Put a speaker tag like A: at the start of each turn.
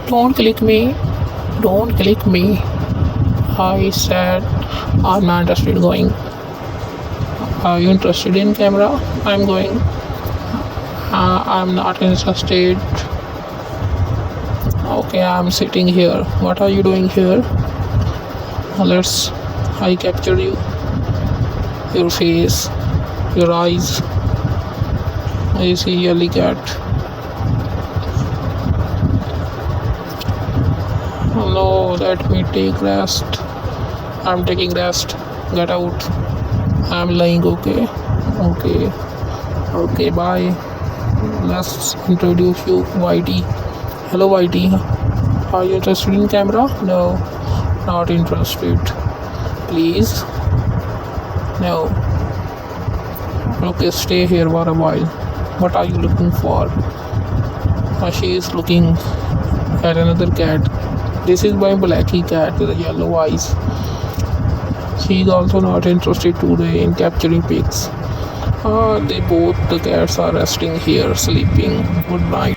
A: Don't click me. Don't click me. I said I'm not interested in going. Are you interested in camera? I'm going. I'm not interested. Okay, I'm sitting here. What are you doing here? Let's. I capture you. Your face. Your eyes. I see yellow cat. No, let me take rest. I'm taking rest. Get out. I'm lying, okay? Okay. Okay, bye. Let's introduce you, Whitey. Hello, Whitey. Are you interested in camera? No, not interested. Please? No. Okay, stay here for a while. What are you looking for? She is looking at another cat. This is my blacky cat with the yellow eyes. She is also not interested today in capturing pigs. The cats are resting here, sleeping. Good night.